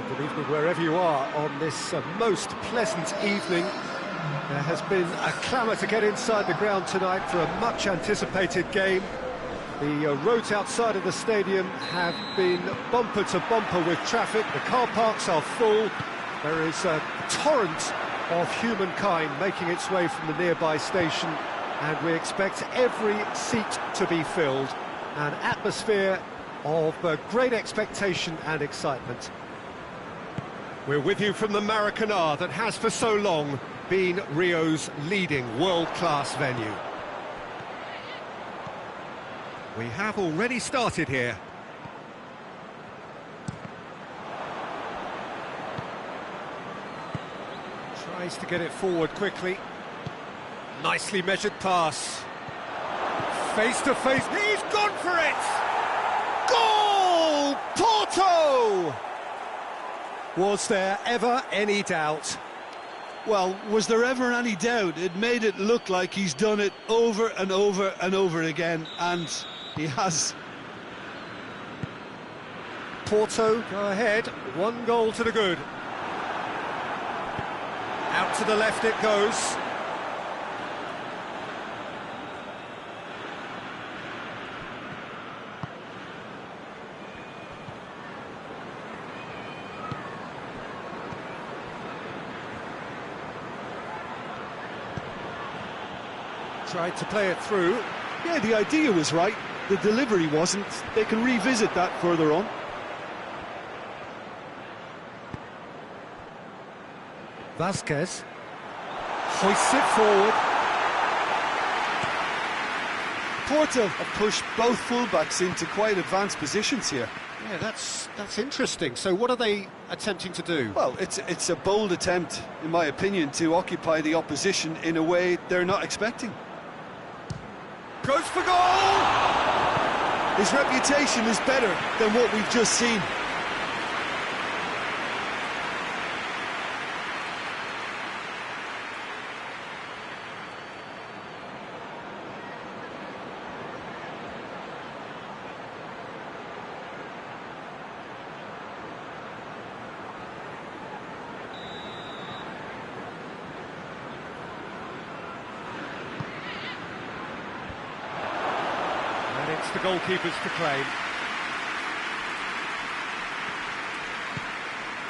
Good evening wherever you are on this most pleasant evening. There has been a clamour to get inside the ground tonight for a much-anticipated game. The roads outside of the stadium have been bumper to bumper with traffic. The car parks are full. There is a torrent of humankind making its way from the nearby station, and we expect every seat to be filled. An atmosphere of great expectation and excitement. We're with you from the Maracanã that has for so long been Rio's leading world-class venue. We have already started here. Tries to get it forward quickly. Nicely measured pass. Face to face, he's gone for it! Goal! Porto! Was there ever any doubt? Well, was there ever any doubt? It made it look like he's done it over and over and over again, and he has. Porto go ahead, 1 goal to the good. Out to the left it goes. Tried to play it through. Yeah, the idea was right. The delivery wasn't. They can revisit that further on. Vasquez hoists it forward. Porto have pushed both fullbacks into quite advanced positions here. Yeah, that's interesting. So what are they attempting to do? Well, it's a bold attempt, in my opinion, to occupy the opposition in a way they're not expecting. Goes for goal! His reputation is better than what we've just seen. It's the goalkeepers to claim.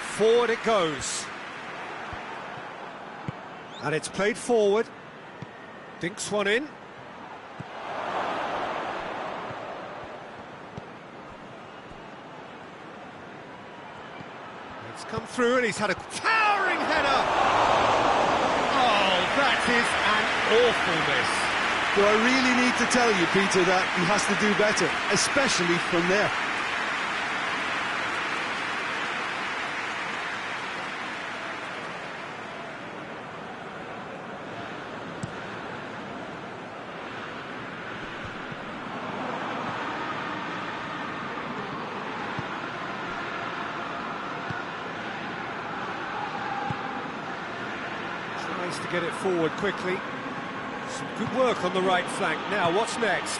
Forward it goes. And it's played forward. Dinks one in. It's come through and he's had a towering header. Oh, that is an awful miss. Do I really need to tell you, Peter, that he has to do better, especially from there? Tries to get it forward quickly. Some good work on the right flank. Now, what's next?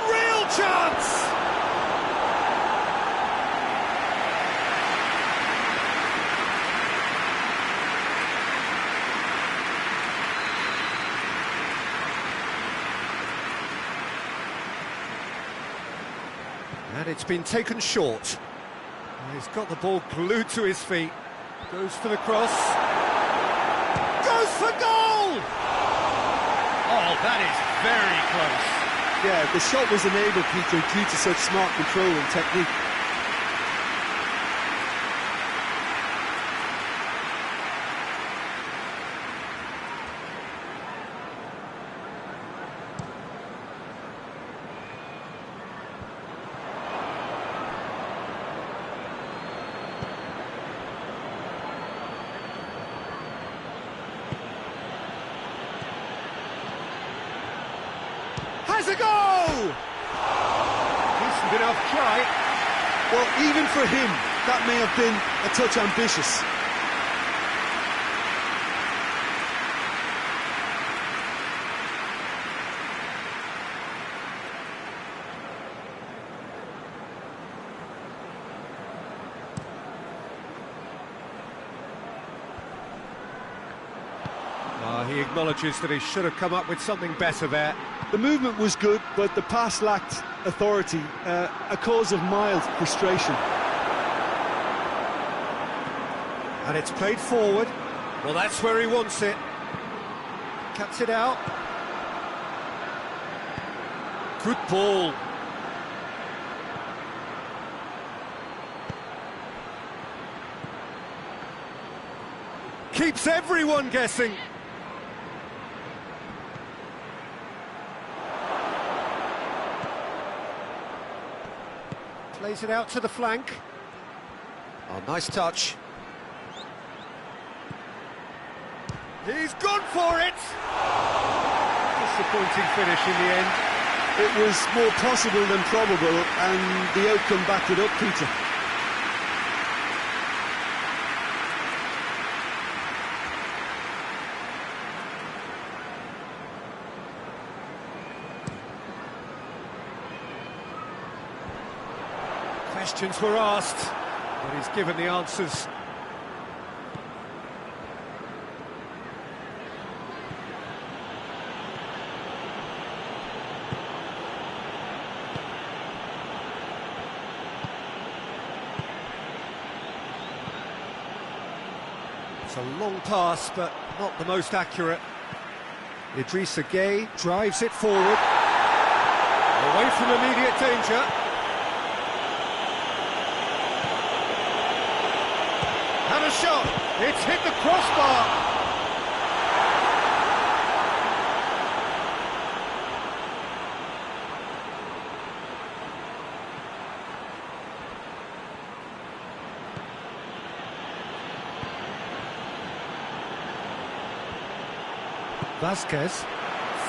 Real chance! And it's been taken short. He's got the ball glued to his feet. Goes for the cross. Goes for goal! Oh, that is very close. Yeah, the shot was enabled, Peter, due to such smart control and technique. Has a go! Decent enough try. Well, even for him, that may have been a touch ambitious. He acknowledges that he should have come up with something better there. The movement was good, but the pass lacked authority, a cause of mild frustration. And it's played forward. Well, that's where he wants it. Cuts it out. Good ball. Keeps everyone guessing. Plays it out to the flank. Oh, nice touch. He's gone for it! Disappointing finish in the end. It was more possible than probable, and the outcome backed it up, Peter. Questions were asked, but he's given the answers. It's a long pass, but not the most accurate. Idrissa Gueye drives it forward, away from immediate danger. And a shot! It's hit the crossbar! Vasquez,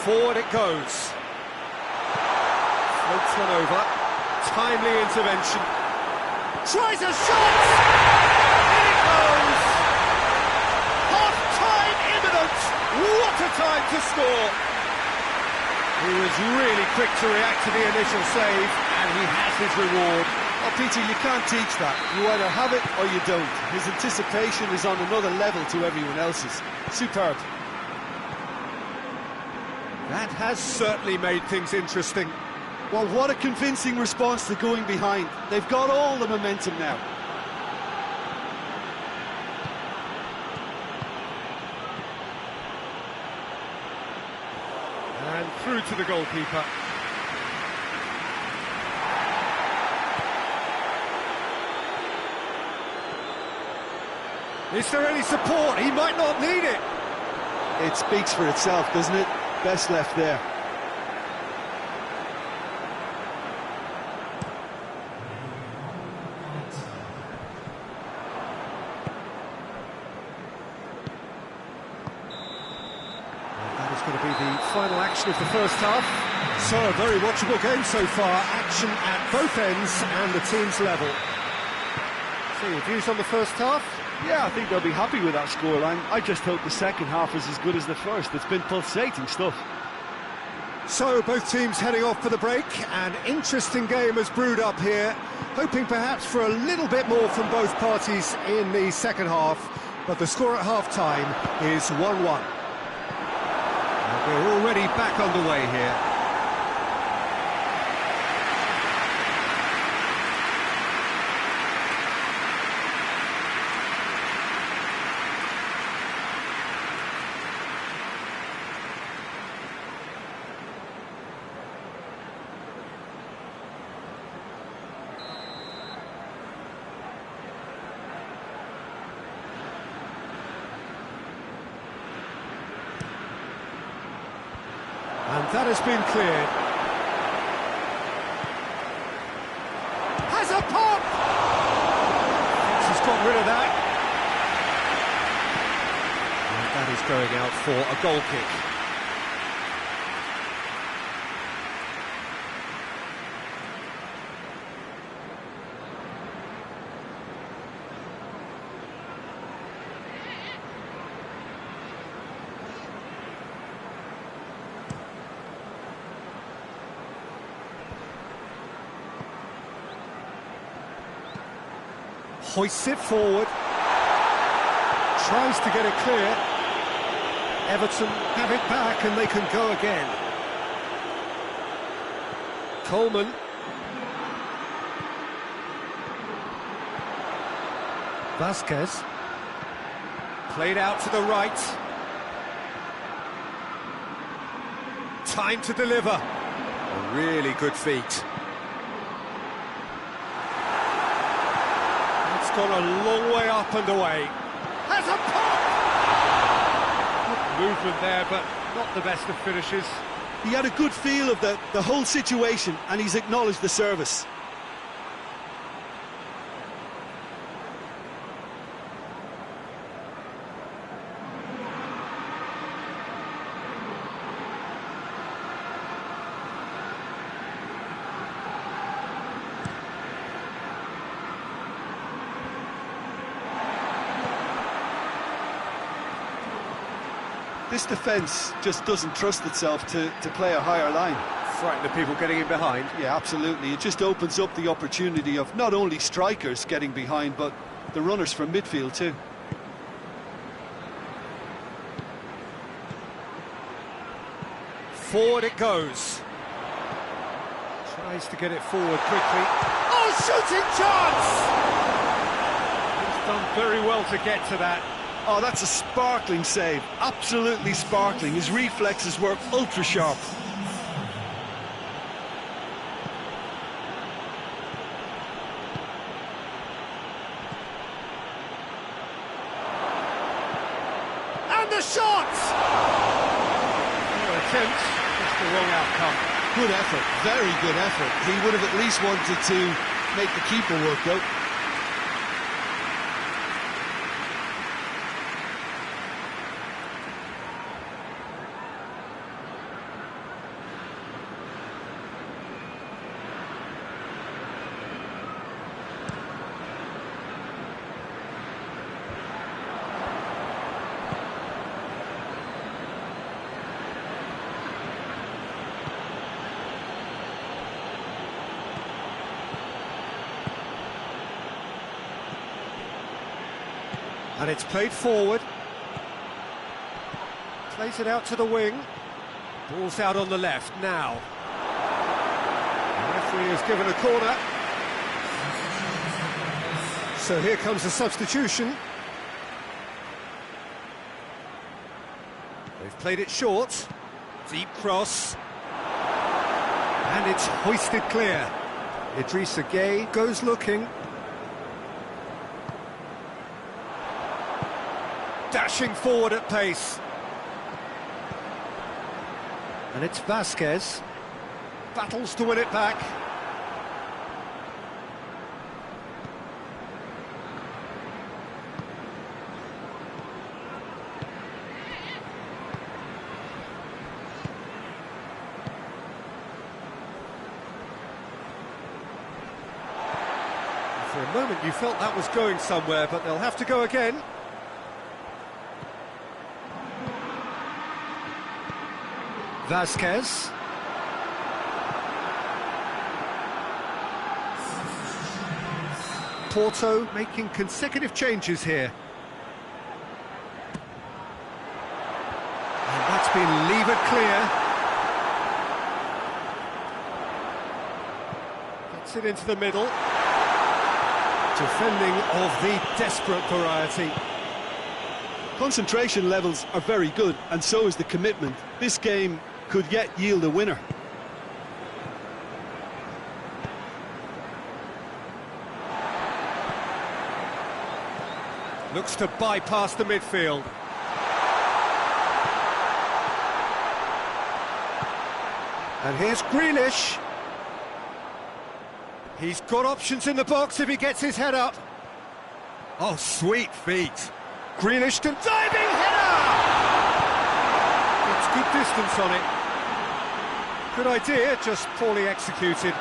forward it goes. Floats one over. Timely intervention. Tries a shot! In it goes! Half-time imminent! What a time to score! He was really quick to react to the initial save, and he has his reward. Oh, Peter, you can't teach that. You either have it or you don't. His anticipation is on another level to everyone else's. Superb. That has certainly made things interesting. Well, what a convincing response to going behind. They've got all the momentum now. And through to the goalkeeper. Is there any support? He might not need it. It speaks for itself, doesn't it? Best left there. That is going to be the final action of the first half. So, a very watchable game so far. Action at both ends and the team's level. So, your views on the first half? Yeah, I think they'll be happy with that scoreline. I just hope the second half is as good as the first. It's been pulsating stuff. So, both teams heading off for the break. An interesting game has brewed up here. Hoping perhaps for a little bit more from both parties in the second half. But the score at half-time is 1-1. We're already back underway here. And that has been cleared. Has a pop! Thinks he's got rid of that. And that is going out for a goal kick. Hoists it forward, tries to get it clear, Everton have it back and they can go again. Coleman. Vasquez. Played out to the right. Time to deliver. A really good feat. It's gone a long way up and away. Has a pop! Good movement there, but not the best of finishes. He had a good feel of the whole situation, and he's acknowledged the service. This defence just doesn't trust itself to play a higher line. Frighten the people getting in behind. Yeah, absolutely. It just opens up the opportunity of not only strikers getting behind, but the runners from midfield too. Forward it goes. Tries to get it forward quickly. Oh, shooting chance! He's done very well to get to that. Oh, that's a sparkling save. Absolutely sparkling. His reflexes were ultra sharp. And the shot! No attempt, just the wrong outcome. Good effort, very good effort. He would have at least wanted to make the keeper work though. And it's played forward. Plays it out to the wing. Ball's out on the left now. The referee has given a corner. So here comes the substitution. They've played it short. Deep cross. And it's hoisted clear. Idrissa Gueye goes looking. Dashing forward at pace. And it's Vasquez. Battles to win it back. For a moment you felt that was going somewhere, but they'll have to go again. Vasquez. Porto making consecutive changes here. And that's been levered clear. Gets it into the middle. Defending of the desperate variety. Concentration levels are very good, and so is the commitment. This game could yet yield a winner. Looks to bypass the midfield. And here's Grealish. He's got options in the box if he gets his head up. Oh, sweet feet. Grealish to diving header! It's good distance on it. Good idea, just poorly executed.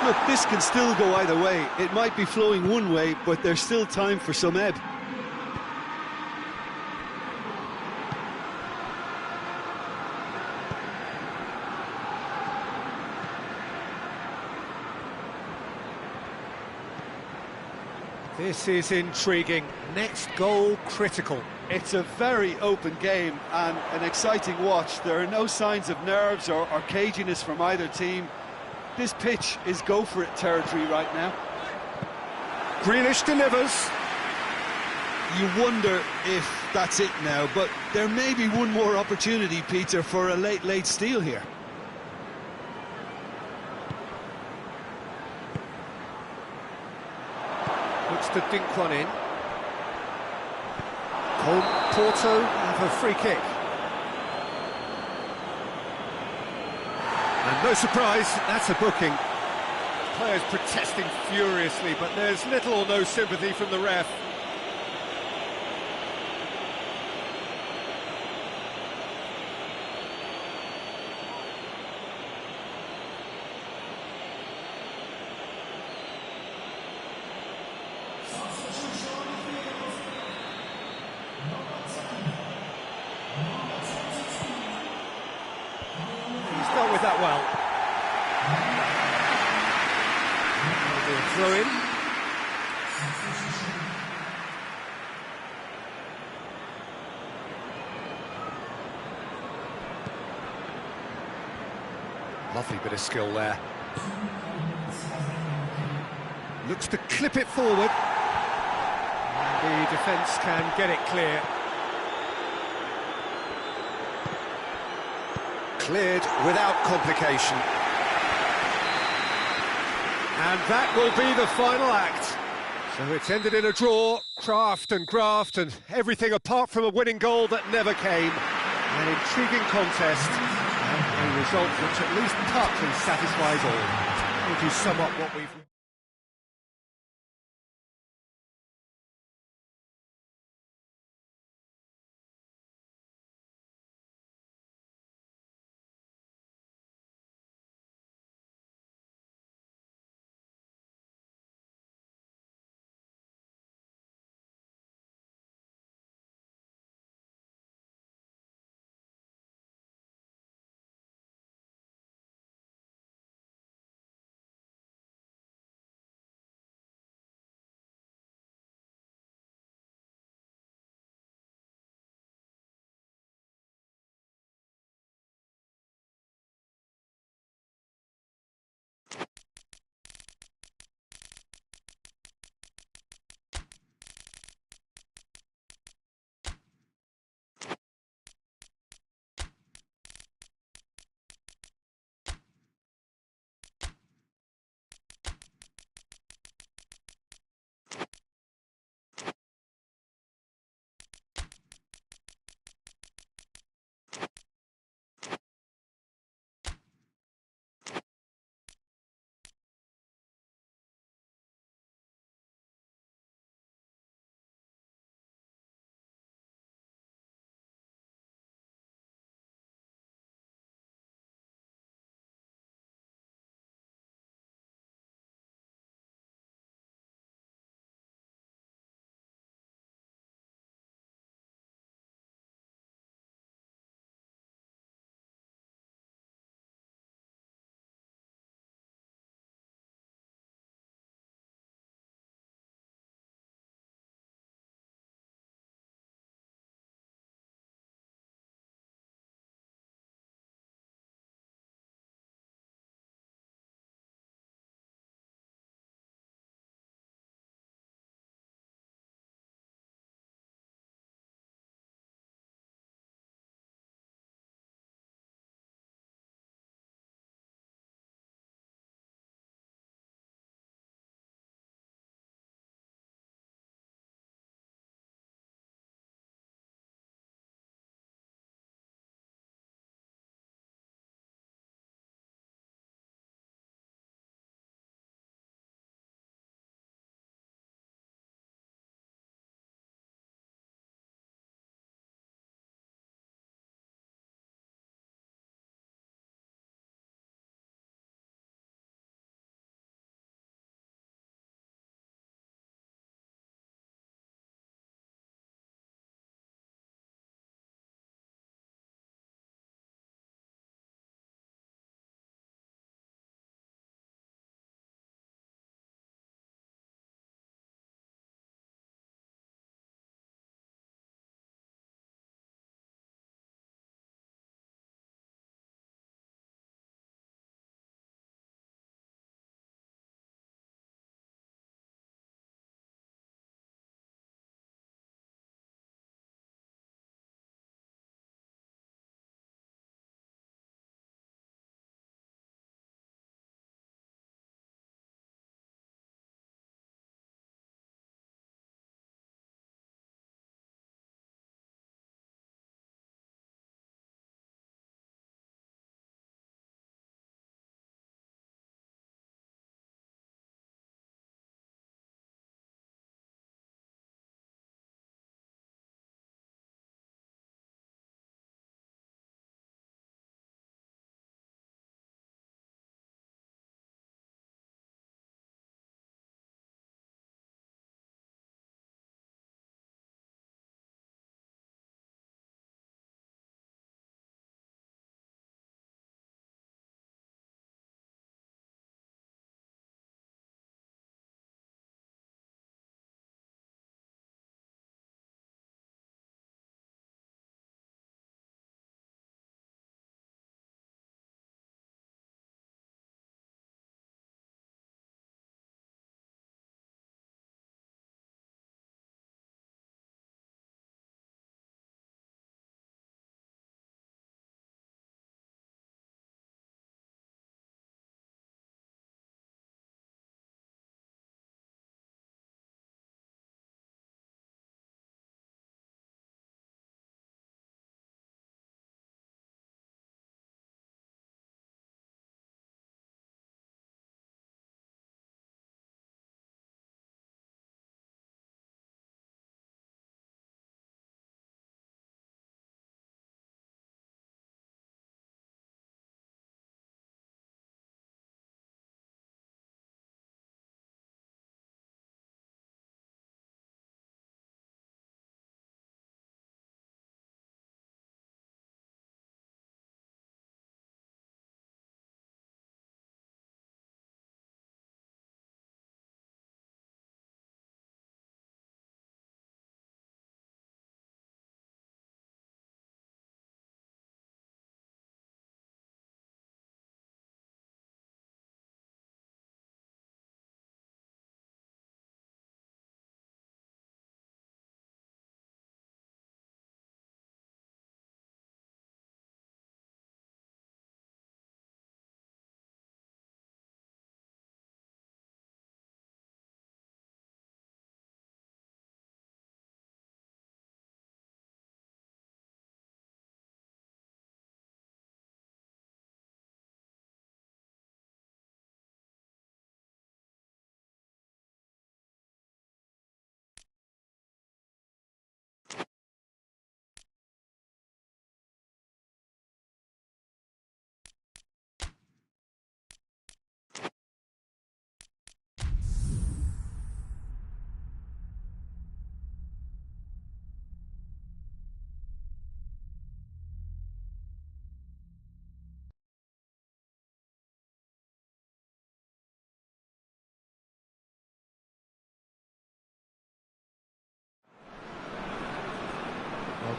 Look, this can still go either way. It might be flowing one way, but there's still time for some ebb. This is intriguing. Next goal critical. It's a very open game and an exciting watch. There are no signs of nerves or caginess from either team. This pitch is go-for-it territory right now. Grealish delivers. You wonder if that's it now, but there may be one more opportunity, Peter, for a late steal here. Looks to dink one in. Porto have a free kick. And no surprise, that's a booking. Players protesting furiously, but there's little or no sympathy from the ref. He's dealt with that well. Throw in. Lovely bit of skill there. Looks to clip it forward. And the defence can get it clear. Cleared without complication. And that will be the final act. So it's ended in a draw, craft and graft and everything apart from a winning goal that never came. An intriguing contest and a result which at least partly satisfies all. If you sum up what we've...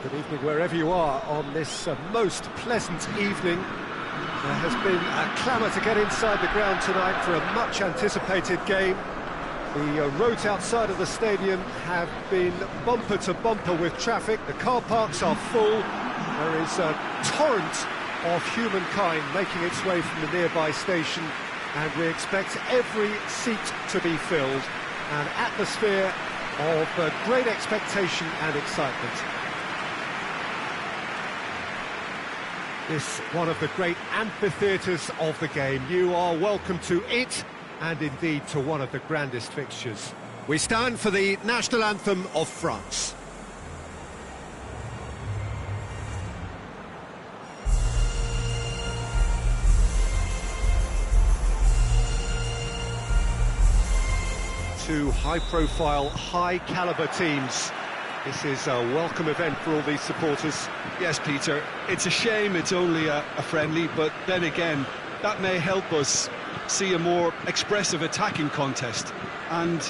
Good evening wherever you are on this most pleasant evening. There has been a clamour to get inside the ground tonight for a much anticipated game. The roads outside of the stadium have been bumper to bumper with traffic. The car parks are full. There is a torrent of humankind making its way from the nearby station, and we expect every seat to be filled. An atmosphere of great expectation and excitement. This one of the great amphitheatres of the game. You are welcome to it, and indeed to one of the grandest fixtures. We stand for the national anthem of France. Two high-profile, high-caliber teams. This is a welcome event for all these supporters. Yes, Peter, it's a shame it's only a friendly, but then again, that may help us see a more expressive attacking contest. And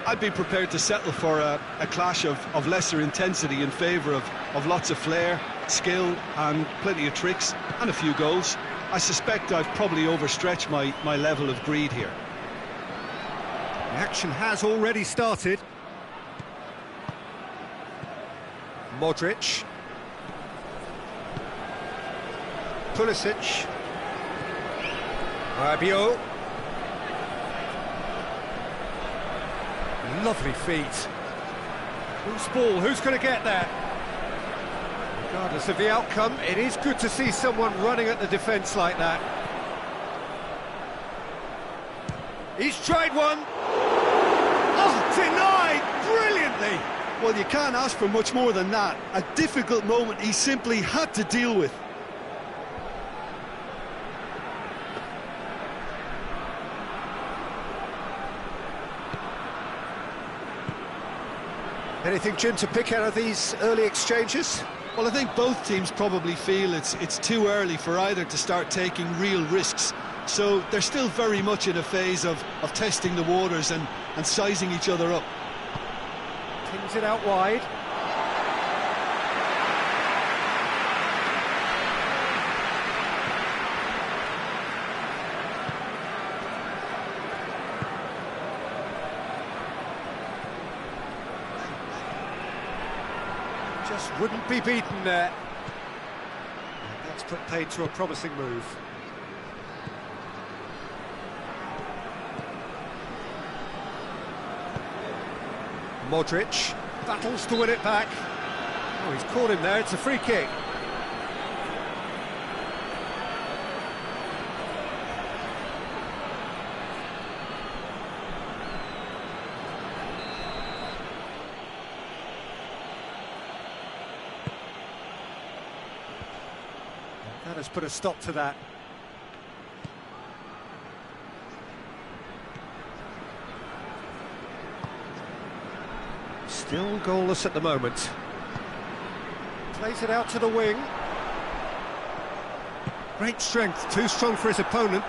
I'd be prepared to settle for a clash of lesser intensity in favour of lots of flair, skill and plenty of tricks and a few goals. I suspect I've probably overstretched my level of greed here. The action has already started. Modric. Pulisic. Rabiot. Lovely feet. Whose ball? Who's going to get there? Regardless of the outcome, it is good to see someone running at the defence like that. He's tried one. Oh, denied brilliantly. Well, you can't ask for much more than that. A difficult moment he simply had to deal with. Anything, Jim, to pick out of these early exchanges? Well, I think both teams probably feel it's too early for either to start taking real risks. So they're still very much in a phase of testing the waters and sizing each other up. Pings it out wide. Just wouldn't be beaten there. And that's put paid to a promising move. Modric battles to win it back. Oh, he's caught him there, it's a free kick. That has put a stop to that. Still goalless at the moment. Plays it out to the wing. Great strength, too strong for his opponent.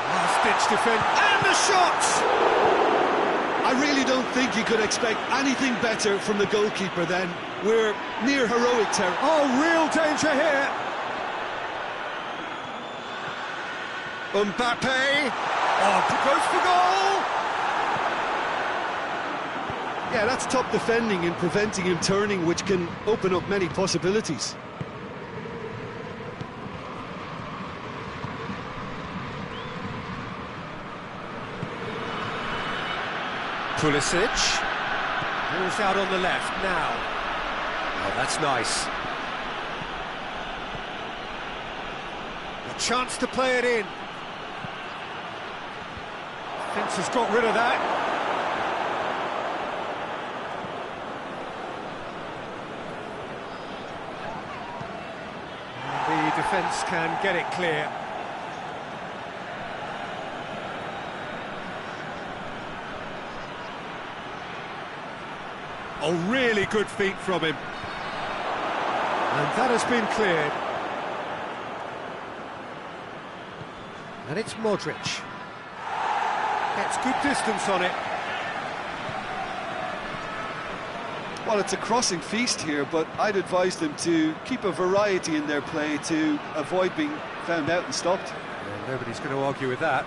Last-ditch defence, and the shot! I really don't think you could expect anything better from the goalkeeper then. We're near heroic territory. Oh, real danger here. Mbappe. Oh, goes for goal. Yeah, that's top defending and preventing him turning, which can open up many possibilities. Pulisic. Ball's out on the left now. Oh, that's nice. A chance to play it in. Defence has got rid of that. And the defence can get it clear. Oh, really good feet from him. And that has been cleared. And it's Modric. Gets good distance on it. Well, it's a crossing feast here, but I'd advise them to keep a variety in their play to avoid being found out and stopped. Yeah, nobody's going to argue with that.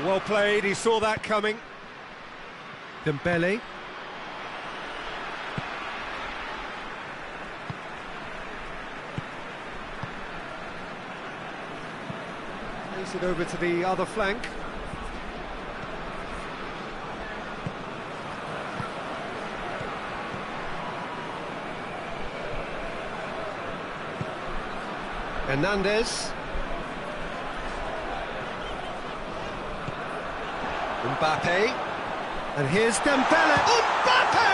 Well played, he saw that coming. Dembele. Plays it over to the other flank. Hernandez. Mbappe. And here's Dembele. Mbappe!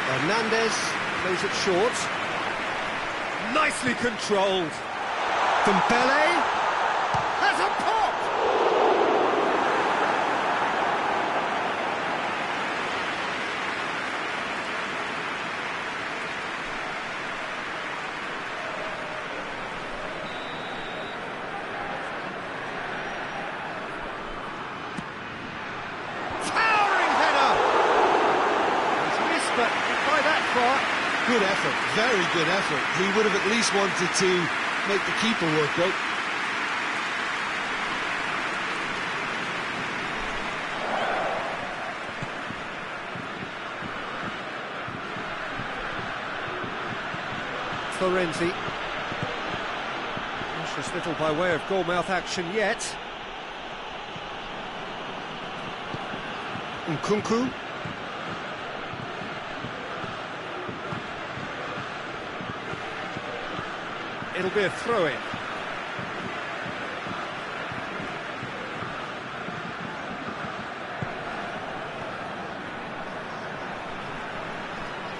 Hernandez plays it short. Nicely controlled. Dembele has a pop! Good effort, very good effort. He would have at least wanted to make the keeper work, though. Florenzi. Precious little by way of goalmouth action yet. Nkunku. It'll be a throw-in.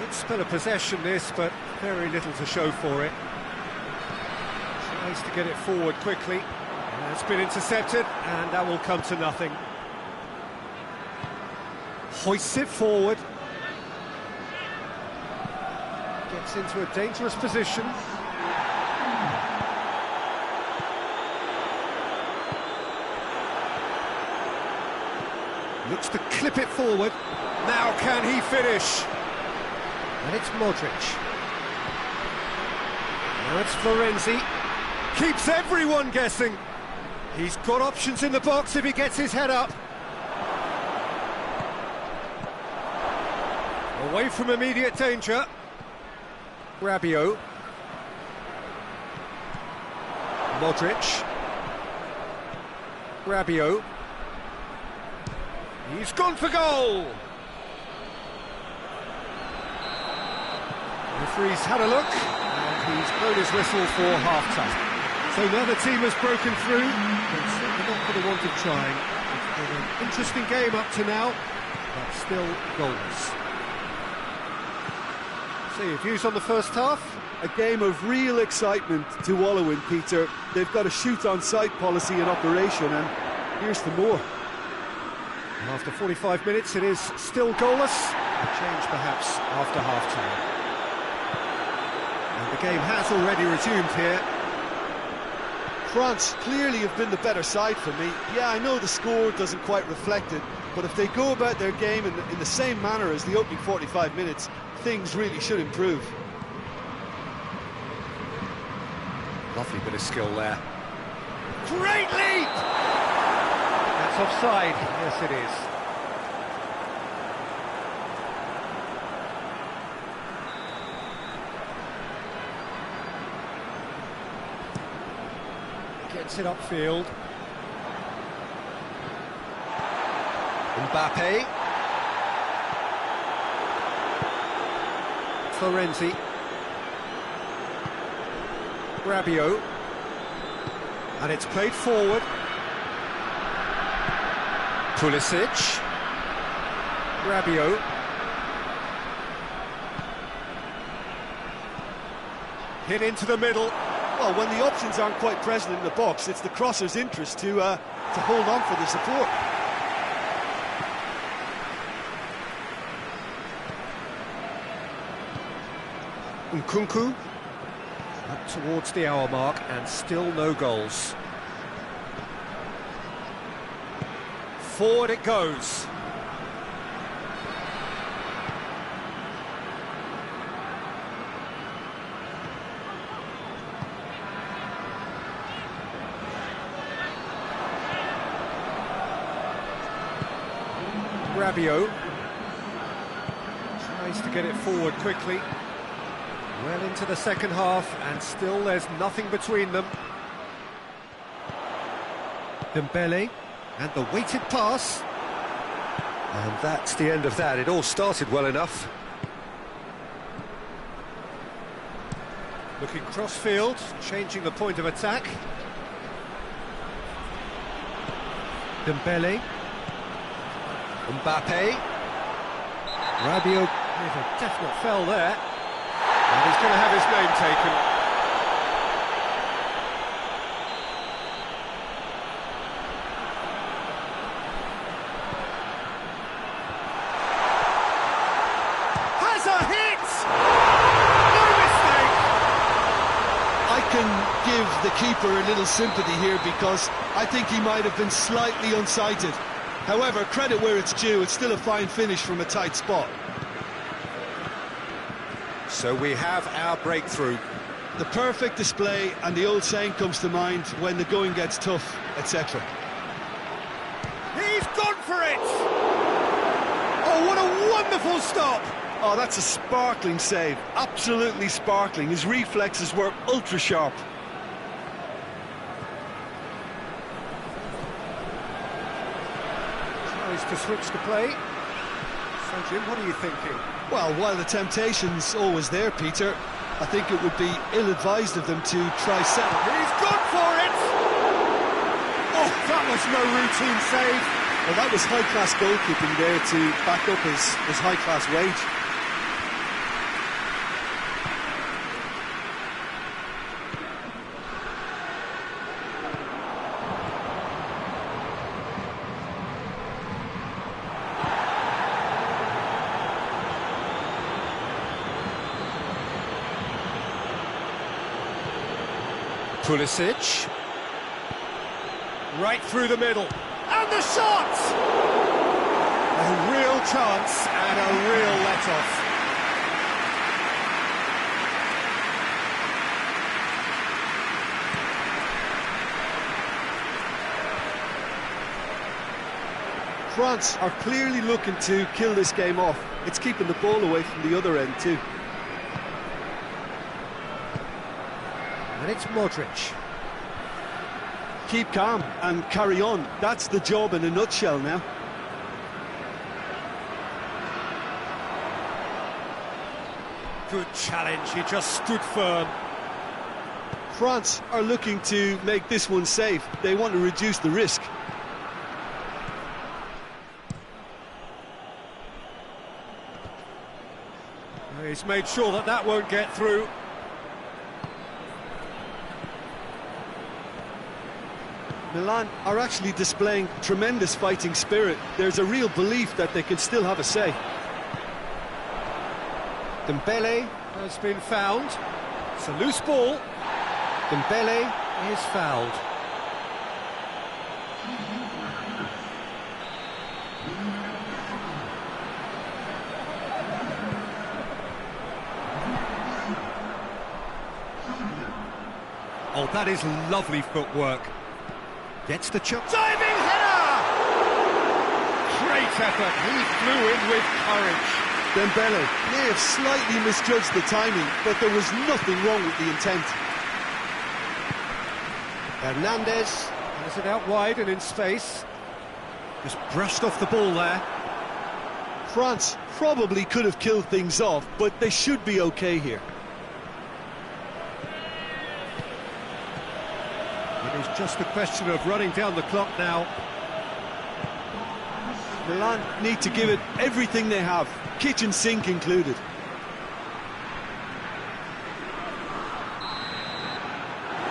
Good spell of possession this, but very little to show for it. Tries to get it forward quickly. And it's been intercepted, and that will come to nothing. Hoists it forward. Gets into a dangerous position. Looks to clip it forward. Now can he finish? And it's Modric. Now it's Florenzi. Keeps everyone guessing. He's got options in the box if he gets his head up. Away from immediate danger. Rabiot. Modric. Rabiot. He's gone for goal! The referee's had a look, and he's blown his whistle for half-time. So now the team has broken through, but certainly not for the want of trying. It's been an interesting game up to now, but still goalless. So your views on the first half? A game of real excitement to wallow in, Peter. They've got a shoot-on-sight policy in operation, and here's for more. After 45 minutes, it is still goalless. A change, perhaps, after half-time. And the game has already resumed here. France clearly have been the better side for me. Yeah, I know the score doesn't quite reflect it, but if they go about their game in the same manner as the opening 45 minutes, things really should improve. Lovely bit of skill there. Great leap! That's offside. Yes, it is. Gets it upfield. Mbappe. Florenzi. Rabiot. And it's played forward. Pulisic. Rabiot. Hit into the middle. Well, when the options aren't quite present in the box, it's the crosser's interest to hold on for the support. Nkunku. Up towards the hour mark and still no goals. Forward it goes. Rabiot tries to get it forward quickly. Well into the second half, and still there's nothing between them. Dembele, and the weighted pass. And that's the end of that. It all started well enough. Looking cross-field, changing the point of attack. Dembele. Mbappe. Rabiot with a definite foul there. And he's going to have his name taken. Has a hit! No mistake! I can give the keeper a little sympathy here because I think he might have been slightly unsighted. However, credit where it's due, it's still a fine finish from a tight spot. So we have our breakthrough. The perfect display, and the old saying comes to mind, when the going gets tough, etc. He's gone for it! Oh, what a wonderful stop! Oh, that's a sparkling save, absolutely sparkling. His reflexes were ultra sharp. Tries to switch the play. So, Jim, what are you thinking? Well, while the temptation's always there, Peter, I think it would be ill-advised of them to try settle. He's gone for it! Oh, that was no routine save. Well, that was high-class goalkeeping there to back up his high-class wage. Pulisic. Right through the middle. And the shot! A real chance and a real let-off. France are clearly looking to kill this game off. It's keeping the ball away from the other end too. And it's Modric. Keep calm and carry on. That's the job in a nutshell now. Good challenge, he just stood firm. France are looking to make this one safe. They want to reduce the risk. He's made sure that that won't get through. Milan are actually displaying tremendous fighting spirit. There's a real belief that they can still have a say. Dembele has been fouled. It's a loose ball. Dembele is fouled. Oh, that is lovely footwork. Gets the chop. Diving header! Great effort. He flew in with courage. Dembele may have slightly misjudged the timing, but there was nothing wrong with the intent. Hernandez has it out wide and in space. Just brushed off the ball there. France probably could have killed things off, but they should be okay here. It is just a question of running down the clock now. Milan need to give it everything they have, kitchen sink included.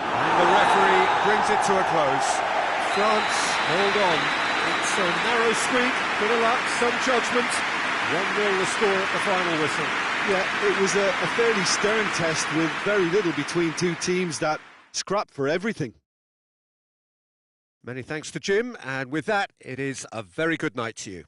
And the referee brings it to a close. France hold on. It's a narrow squeak, bit of luck, some judgment. 1-0 the score at the final whistle. Yeah, it was a fairly stern test with very little between two teams that scrap for everything. Many thanks to Jim, and with that, it is a very good night to you.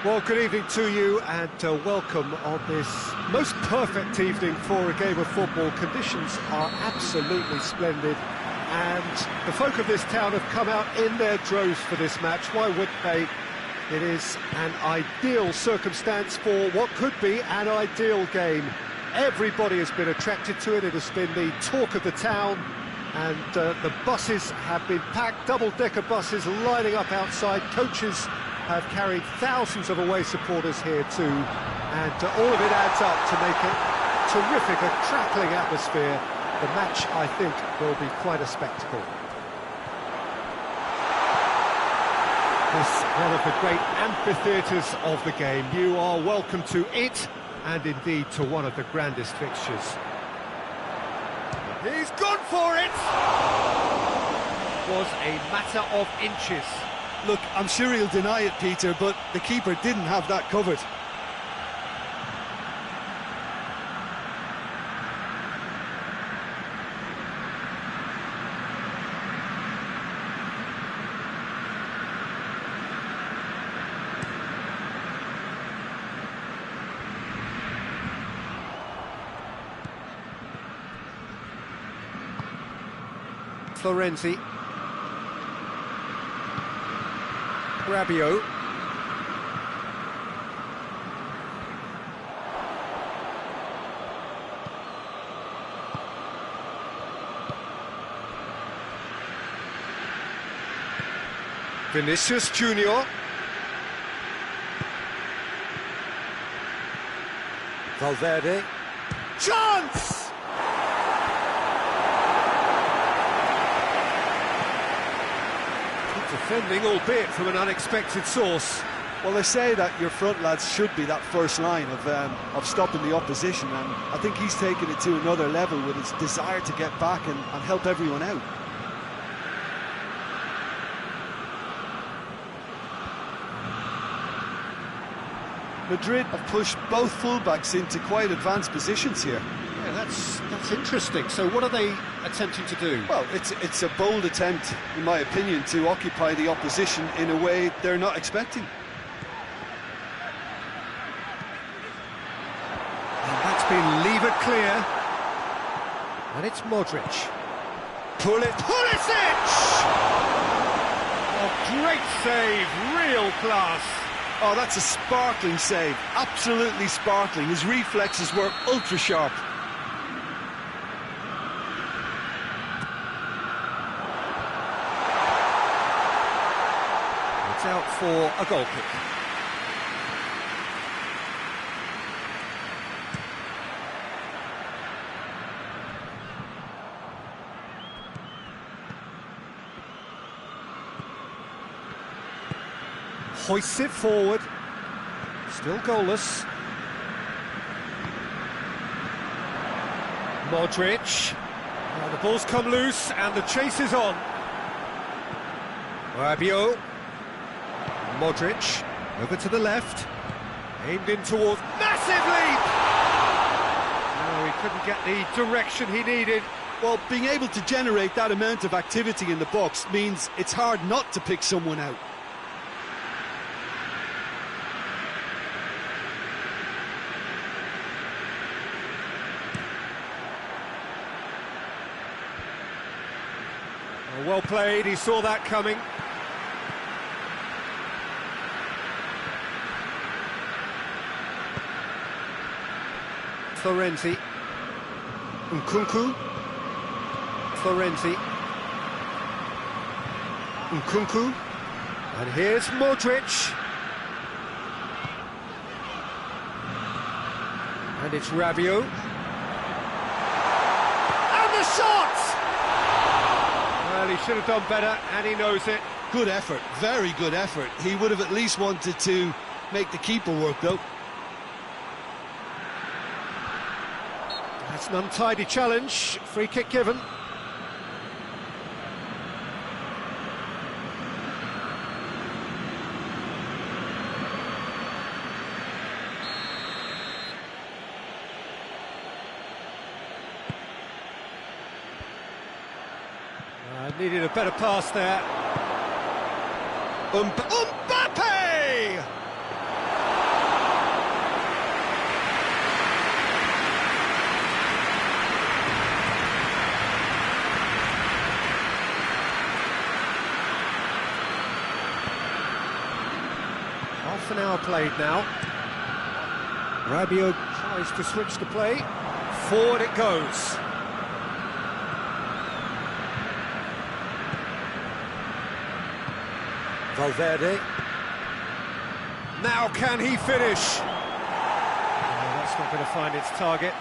Well, good evening to you and welcome on this most perfect evening for a game of football. Conditions are absolutely splendid and the folk of this town have come out in their droves for this match. Why wouldn't they? It is an ideal circumstance for what could be an ideal game. Everybody has been attracted to it. It has been the talk of the town, and the buses have been packed, double-decker buses lining up outside. Coaches have carried thousands of away supporters here too, and all of it adds up to make it terrific, a crackling atmosphere. The match, I think, will be quite a spectacle. This is one of the great amphitheatres of the game. You are welcome to it, and indeed to one of the grandest fixtures. He's gone for it! It was a matter of inches. Look, I'm sure he'll deny it, Peter, but the keeper didn't have that covered. Florenzi. Rabiot. Vinicius Junior. Valverde. Chance! Defending, albeit from an unexpected source. Well, they say that your front lads should be that first line of stopping the opposition, and I think he's taken it to another level with his desire to get back and help everyone out. Madrid have pushed both fullbacks into quite advanced positions here. Yeah, that's interesting. So what are they attempting to do? Well, it's a bold attempt, in my opinion, to occupy the opposition in a way they're not expecting. And that's been levered clear. And it's Modric. Pulisic! Oh, great save, real class. Oh, that's a sparkling save, absolutely sparkling. His reflexes were ultra sharp. It's out for a goal kick. Hoists it forward, still goalless. Modric, now the ball's come loose and the chase is on. Rabiot, Modric, over to the left, aimed in towards, massive leap! No, he couldn't get the direction he needed. Well, being able to generate that amount of activity in the box means it's hard not to pick someone out. Well played, he saw that coming. Florenzi. Nkunku. Florenzi. Nkunku. And here's Modric. And it's Rabiot. And the shot! Well, he should have done better, and he knows it. Good effort, very good effort. He would have at least wanted to make the keeper work, though. That's an untidy challenge. Free kick given. Needed a better pass there. Mbappe! half an hour played now. Rabiot tries to switch the play. Forward it goes. Valverde. Now can he finish? Oh, that's not going to find its target.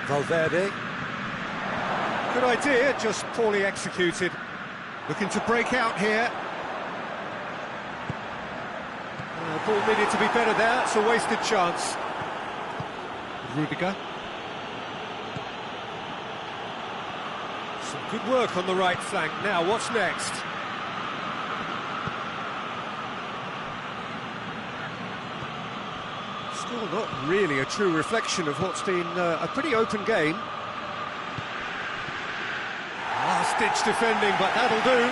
Valverde. Good idea, just poorly executed. Looking to break out here. Ball needed to be better there, it's a wasted chance. Rudiger. Some good work on the right flank. Now, what's next? Still not really a true reflection of what's been a pretty open game. Last-ditch defending, but that'll do.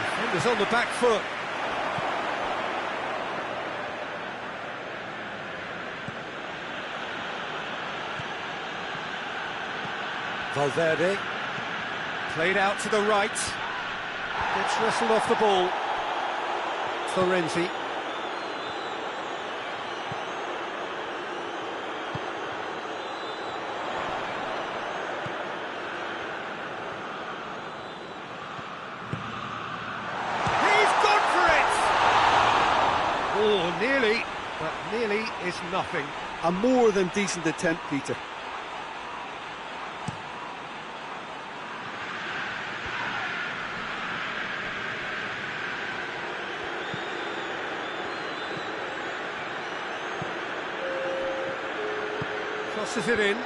Defender's on the back foot. Valverde, played out to the right, gets wrestled off the ball. Florenzi. He's gone for it! Oh, nearly, but nearly is nothing. A more than decent attempt, Peter. Crosses it in,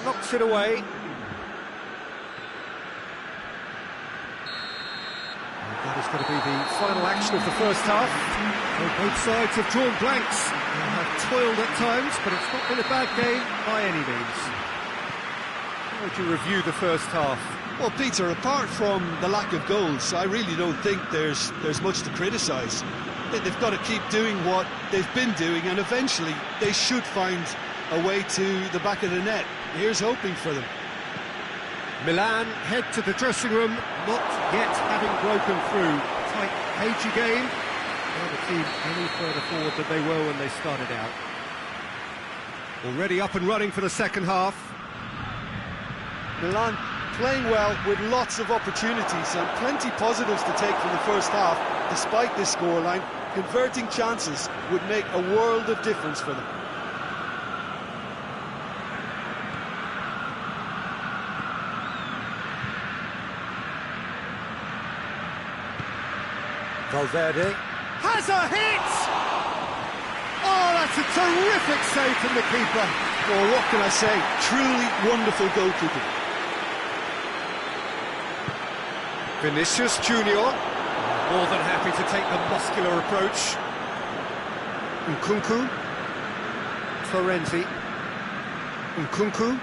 knocks it away. And that is going to be the final action of the first half. Well, both sides have drawn blanks. They have toiled at times, but it's not been a bad game by any means. How would you review the first half? Well, Peter, apart from the lack of goals, I really don't think there's much to criticise. They've got to keep doing what they've been doing, and eventually they should find a way to the back of the net. Here's hoping for them. Milan head to the dressing room, not yet having broken through. Tight, cagey game. Now the team any further forward than they were when they started out. Already up and running for the second half. Milan playing well with lots of opportunities and plenty positives to take from the first half. Despite this scoreline, converting chances would make a world of difference for them. Valverde has a hit! Oh, that's a terrific save from the keeper. Well, what can I say? Truly wonderful goalkeeping. Vinicius Junior, more than happy to take the muscular approach. Nkunku. Florenzi. Nkunku.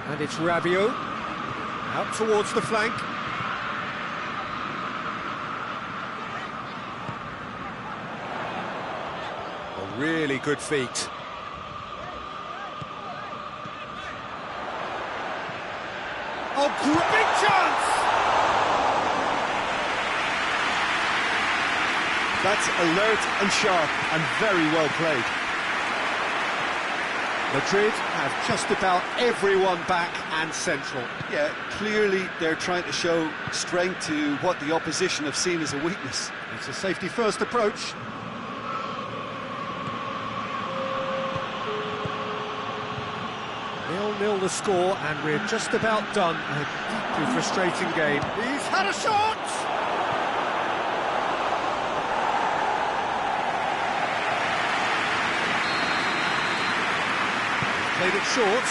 And it's Rabiot. Out towards the flank. A really good feat. Oh, big chance! That's alert and sharp and very well played. Madrid have just about everyone back and central. Yeah, clearly they're trying to show strength to what the opposition have seen as a weakness. It's a safety-first approach. 0-0 the score, and we're just about done. A deeply frustrating game. He's had a shot! Played it short.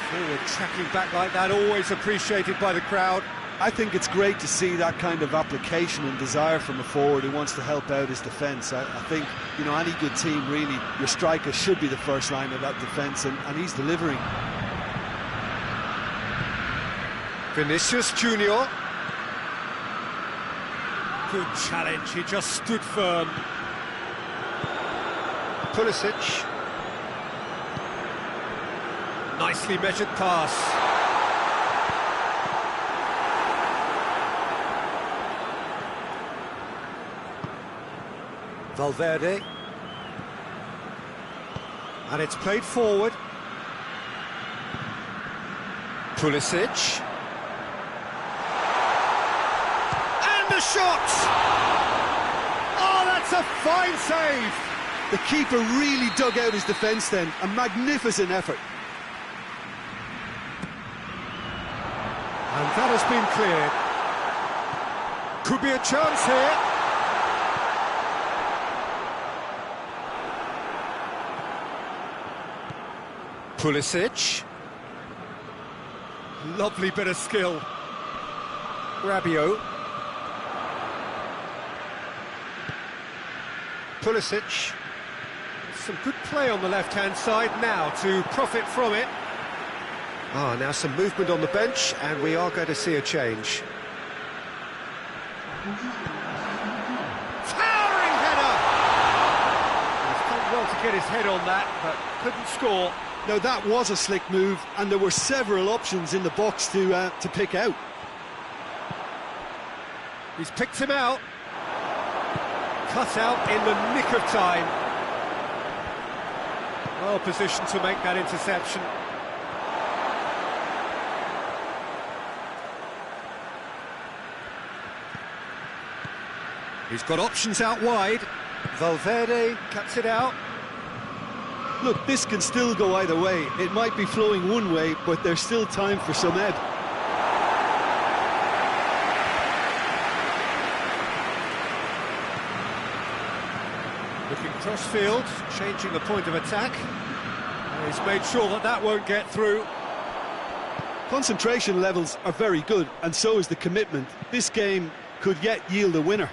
Forward tracking back like that, always appreciated by the crowd. I think it's great to see that kind of application and desire from a forward who wants to help out his defence. I think, you know, any good team, really, your striker should be the first line of that defence, and he's delivering. Vinicius Junior. Good challenge, he just stood firm. Pulisic. Nicely measured pass. Valverde. And it's played forward. Pulisic. And the shot! Oh, that's a fine save! The keeper really dug out his defence then. A magnificent effort. And that has been cleared. Could be a chance here. Pulisic. Lovely bit of skill. Rabiot. Pulisic. Some good play on the left-hand side now to profit from it. Now some movement on the bench, and we are going to see a change. Towering header! He's done well to get his head on that, but couldn't score. Now that was a slick move, and there were several options in the box to pick out. He's picked him out. Cut out in the nick of time. Well positioned to make that interception. He's got options out wide. Valverde cuts it out. Look, this can still go either way. It might be flowing one way, but there's still time for some ebb. Looking cross-field, changing the point of attack. And he's made sure that that won't get through. Concentration levels are very good, and so is the commitment. This game could yet yield a winner.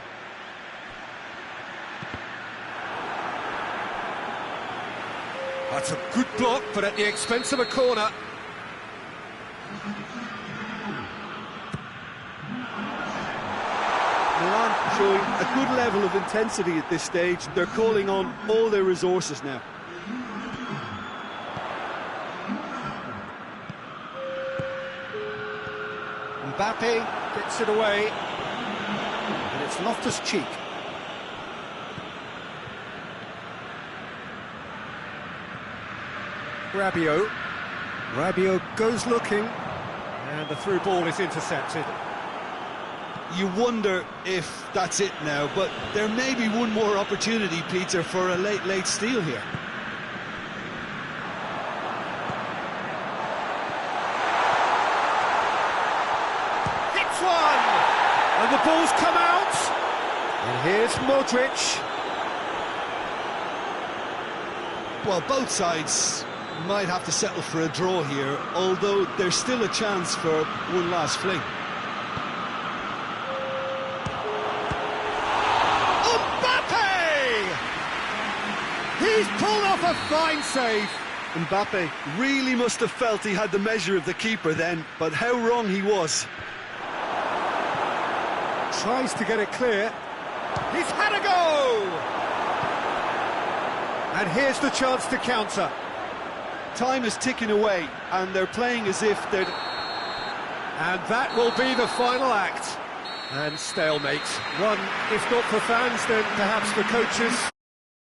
That's a good block, but at the expense of a corner. Milan showing a good level of intensity at this stage. They're calling on all their resources now. Mbappe gets it away, and it's Loftus-Cheek. Rabiot goes looking, and the through ball is intercepted. You wonder if that's it now, but there may be one more opportunity, Peter, for a late steal here. Hits one! And the ball's come out! And here's Modric. Well, both sides might have to settle for a draw here, although there's still a chance for one last fling. Mbappe! He's pulled off a fine save. Mbappe really must have felt he had the measure of the keeper then, but how wrong he was. Tries to get it clear. He's had a go! And here's the chance to counter. Time is ticking away, and they're playing as if they're... And that will be the final act. And stalemate. One, if not for fans, then perhaps for coaches.